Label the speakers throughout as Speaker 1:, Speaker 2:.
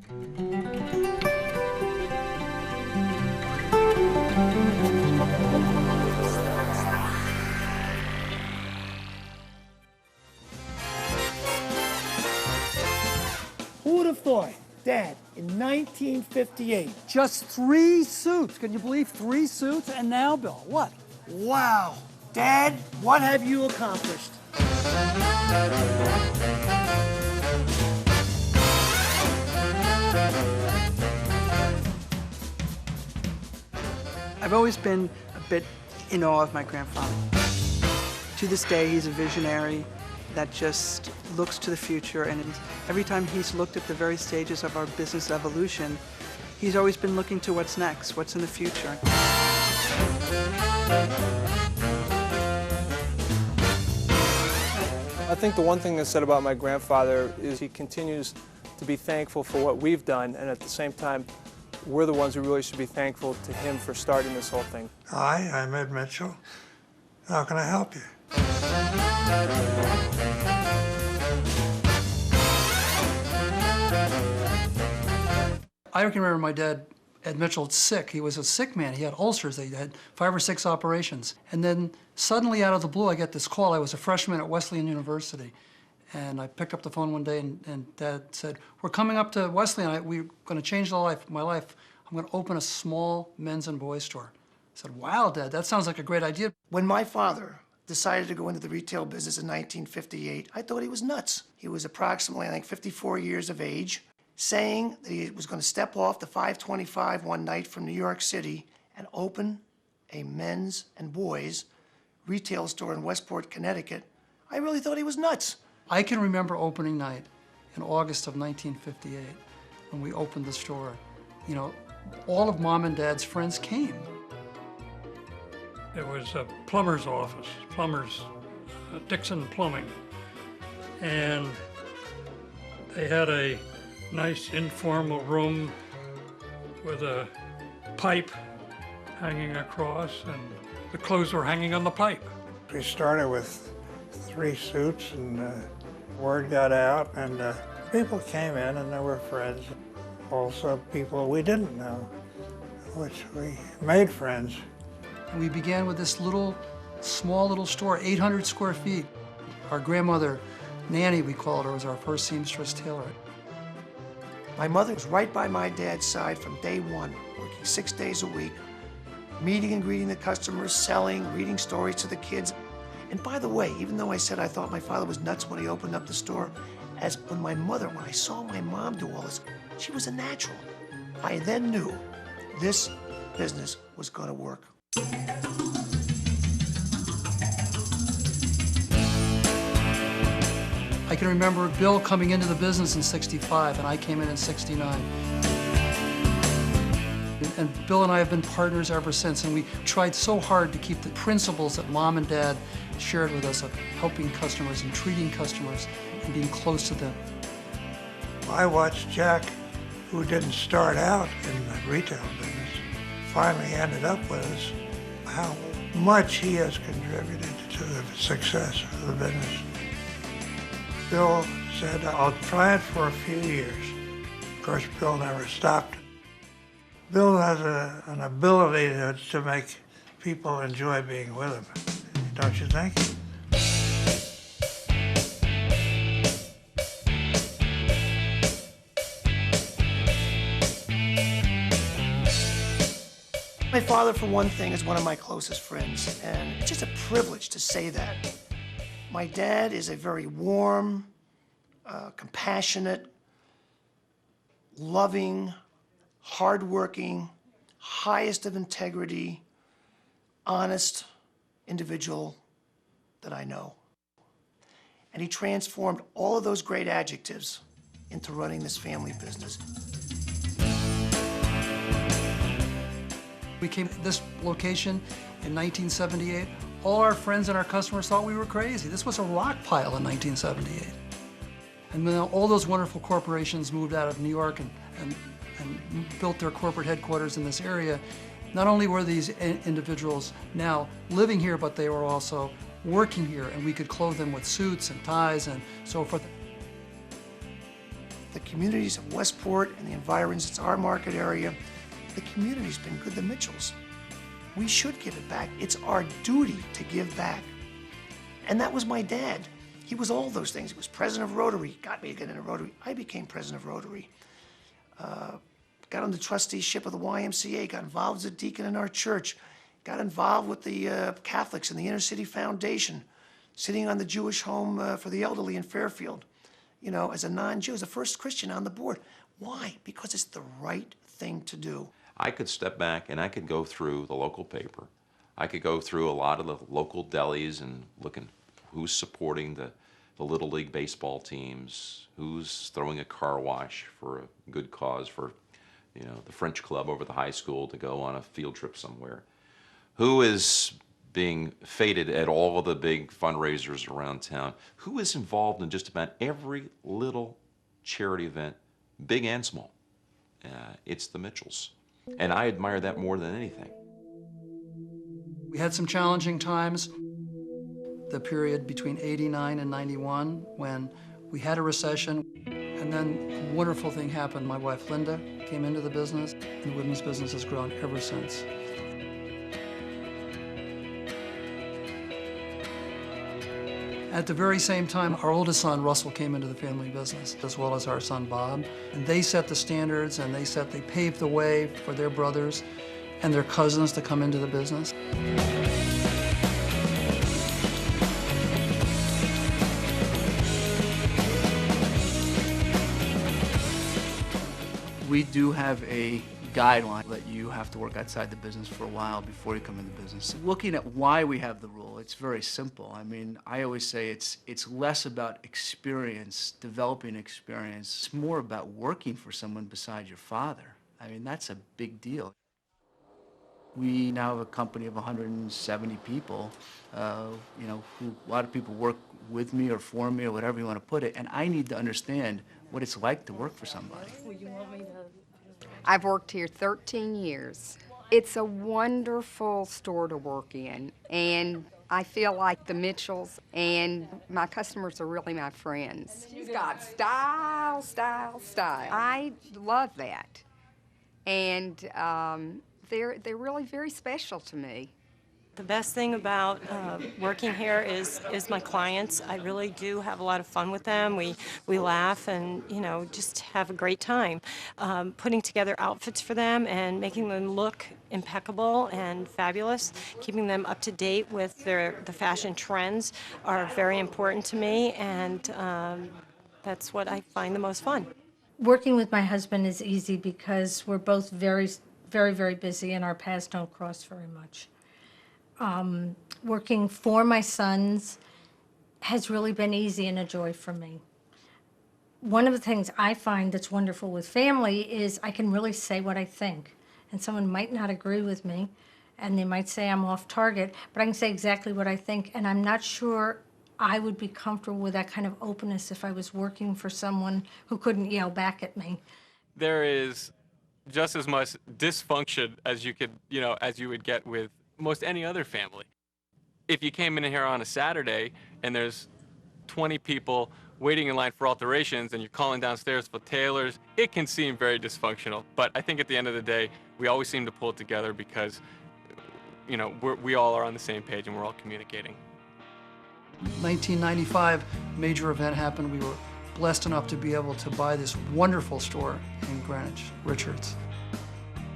Speaker 1: Who would have thought, Dad, in 1958?
Speaker 2: Just 3 suits. Can you believe 3 suits? And now, Bill, what?
Speaker 1: Wow. Dad, what have you accomplished?
Speaker 3: I've always been a bit in awe of my grandfather. To this day, he's a visionary that just looks to the future, and every time he's looked at the various stages of our business evolution, he's always been looking to what's next, what's in the future.
Speaker 4: I think the one thing that's said about my grandfather is he continues to be thankful for what we've done, and at the same time, we're the ones who really should be thankful to him for starting this whole thing.
Speaker 5: Hi, I'm Ed Mitchell. How can I help you?
Speaker 2: I can remember my dad, Ed Mitchell, sick. He was a sick man. He had ulcers. He had 5 or 6 operations. And then suddenly out of the blue, I get this call. I was a freshman at Wesleyan University. And I picked up the phone one day and Dad said, we're coming up to Wesleyan. We're going to change my life. I'm going to open a small men's and boys store. I said, wow, Dad, that sounds like a great idea.
Speaker 1: When my father decided to go into the retail business in 1958, I thought he was nuts. He was approximately, I think, 54 years of age, saying that he was going to step off the 525 one night from New York City and open a men's and boys retail store in Westport, Connecticut. I really thought he was nuts.
Speaker 2: I can remember opening night in August of 1958 when we opened the store. You know, all of Mom and Dad's friends came.
Speaker 6: It was a plumber's office, Dixon Plumbing. And they had a nice informal room with a pipe hanging across, and the clothes were hanging on the pipe.
Speaker 5: We started with 3 suits, and word got out, and people came in, and there were friends. Also people we didn't know, which we made friends.
Speaker 2: And we began with this small little store, 800 square feet. Our grandmother, Nanny, we called her, was our first seamstress tailor.
Speaker 1: My mother was right by my dad's side from day one, working 6 days a week, meeting and greeting the customers, selling, reading stories to the kids. And by the way, even though I said I thought my father was nuts when he opened up the store, when I saw my mom do all this, she was a natural. I then knew this business was going to work.
Speaker 2: I can remember Bill coming into the business in '65, and I came in 69. And Bill and I have been partners ever since, and we tried so hard to keep the principles that Mom and Dad shared with us of helping customers and treating customers and being close to them.
Speaker 5: I watched Jack, who didn't start out in the retail business, finally ended up with us, how much he has contributed to the success of the business. Bill said, I'll try it for a few years. Of course, Bill never stopped. Bill has an ability to make people enjoy being with him, don't you think?
Speaker 1: My father, for one thing, is one of my closest friends, and it's just a privilege to say that. My dad is a very warm, compassionate, loving, hardworking, highest of integrity, honest individual that I know. And he transformed all of those great adjectives into running this family business.
Speaker 2: We came to this location in 1978. All our friends and our customers thought we were crazy. This was a rock pile in 1978. And then all those wonderful corporations moved out of New York and built their corporate headquarters in this area. Not only were these individuals now living here, but they were also working here, and we could clothe them with suits and ties and so forth.
Speaker 1: the communities of Westport and the environs. It's our market area. The community's been good to Mitchells. We should give it back. It's our duty to give back. And that was my dad. He was all those things. He was president of Rotary, got me to get into Rotary. I became president of Rotary. Got on the trusteeship of the YMCA, got involved as a deacon in our church, got involved with the Catholics and the Inner City Foundation, sitting on the Jewish home for the elderly in Fairfield, you know, as a non-Jew, as the first Christian on the board. Why? Because it's the right thing to do.
Speaker 7: I could step back and I could go through the local paper. I could go through a lot of the local delis and look at who's supporting the Little League baseball teams, who's throwing a car wash for a good cause for, you know, the French club over the high school to go on a field trip somewhere. Who is being feted at all of the big fundraisers around town? Who is involved in just about every little charity event, big and small? It's the Mitchells. And I admire that more than anything.
Speaker 2: We had some challenging times. The period between '89 and '91 when we had a recession, and then a wonderful thing happened. My wife Linda came into the business, and the women's business has grown ever since. At the very same time, our oldest son, Russell, came into the family business, as well as our son, Bob. And they set the standards, and they paved the way for their brothers and their cousins to come into the business.
Speaker 8: We do have a guideline that you have to work outside the business for a while before you come into business. Looking at why we have the rule, it's very simple. I mean, I always say it's less about experience, developing experience. It's more about working for someone besides your father. I mean, that's a big deal. We now have a company of 170 people, you know, who a lot of people work with me or for me or whatever you want to put it, and I need to understand what it's like to work for somebody.
Speaker 9: I've worked here 13 years. It's a wonderful store to work in, and I feel like the Mitchells and my customers are really my friends. She's got style, style, style. I love that, and they're really very special to me.
Speaker 10: The best thing about working here is my clients. I really do have a lot of fun with them. We laugh and, you know, just have a great time. Putting together outfits for them and making them look impeccable and fabulous, keeping them up to date with the fashion trends are very important to me, and that's what I find the most fun.
Speaker 11: Working with my husband is easy because we're both very, very, very busy and our paths don't cross very much. Working for my sons has really been easy and a joy for me. One of the things I find that's wonderful with family is I can really say what I think. And someone might not agree with me, and they might say I'm off target, but I can say exactly what I think, and I'm not sure I would be comfortable with that kind of openness if I was working for someone who couldn't yell back at me.
Speaker 12: There is just as much dysfunction as you would get with most any other family. If you came in here on a Saturday and there's 20 people waiting in line for alterations and you're calling downstairs for tailors, it can seem very dysfunctional. But I think at the end of the day, we always seem to pull it together because, you know, we all are on the same page and we're all communicating.
Speaker 2: 1995, major event happened. We were blessed enough to be able to buy this wonderful store in Greenwich, Richards.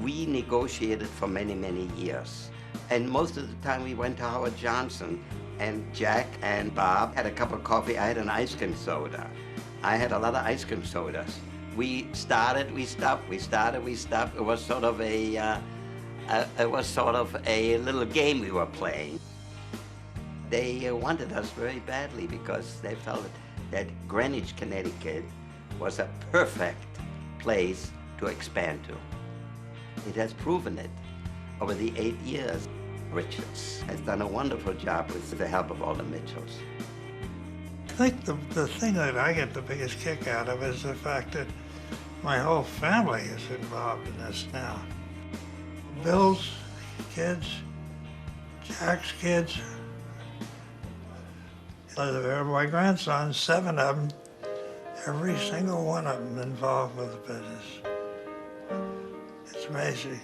Speaker 13: We negotiated for many, many years. And most of the time we went to Howard Johnson, and Jack and Bob had a cup of coffee. I had an ice cream soda. I had a lot of ice cream sodas. We started, we stopped, we started, we stopped. It was sort of a little game we were playing. They wanted us very badly because they felt that Greenwich, Connecticut was a perfect place to expand to. It has proven it over the 8 years. Richards has done a wonderful job with the help of all the Mitchells.
Speaker 5: I think the thing that I get the biggest kick out of is the fact that my whole family is involved in this now. Bill's kids, Jack's kids, my grandsons, 7 of them, every single one of them involved with the business. It's amazing.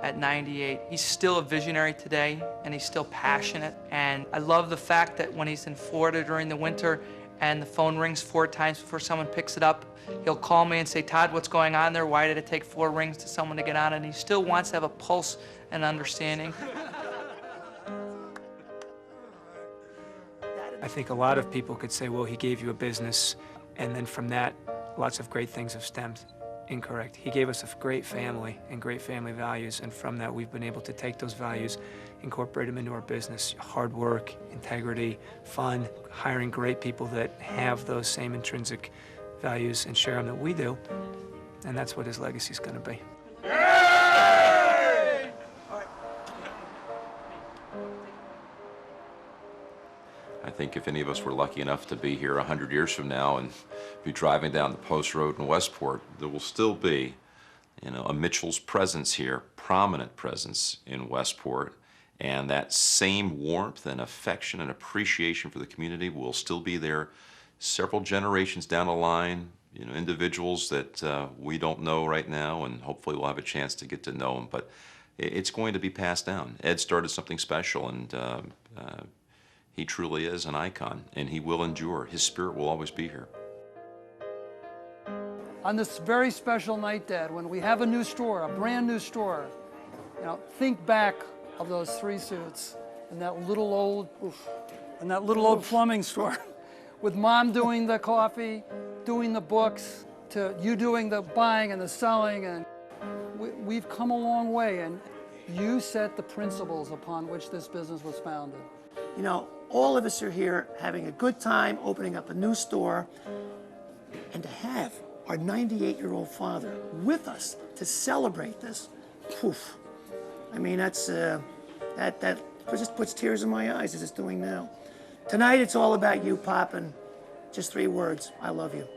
Speaker 14: At 98, he's still a visionary today, and he's still passionate. And I love the fact that when he's in Florida during the winter and the phone rings 4 times before someone picks it up, he'll call me and say, Todd, what's going on there? Why did it take 4 rings to someone to get on? And he still wants to have a pulse and understanding.
Speaker 15: I think a lot of people could say, well, he gave you a business, and then from that, lots of great things have stemmed. Incorrect. He gave us a great family and great family values, and from that, we've been able to take those values, incorporate them into our business. Hard work, integrity, fun, hiring great people that have those same intrinsic values and share them that we do, and that's what his legacy is going to be.
Speaker 7: I think if any of us were lucky enough to be here 100 years from now and be driving down the Post Road in Westport, there will still be, a Mitchell's presence here, prominent presence in Westport, and that same warmth and affection and appreciation for the community will still be there several generations down the line. Individuals that we don't know right now, and hopefully we'll have a chance to get to know them, but it's going to be passed down. Ed started something special, and he truly is an icon, and he will endure. His spirit will always be here.
Speaker 2: On this very special night, Dad, when we have a new store, a brand new store, think back of those 3 suits and that little old plumbing store, with Mom doing the coffee, doing the books, to you doing the buying and the selling, and we've come a long way, and you set the principles upon which this business was founded.
Speaker 1: All of us are here having a good time, opening up a new store, and to have our 98-year-old father with us to celebrate this, poof. I mean, that just puts tears in my eyes as it's doing now. Tonight, it's all about you, Pop, and just 3 words, I love you.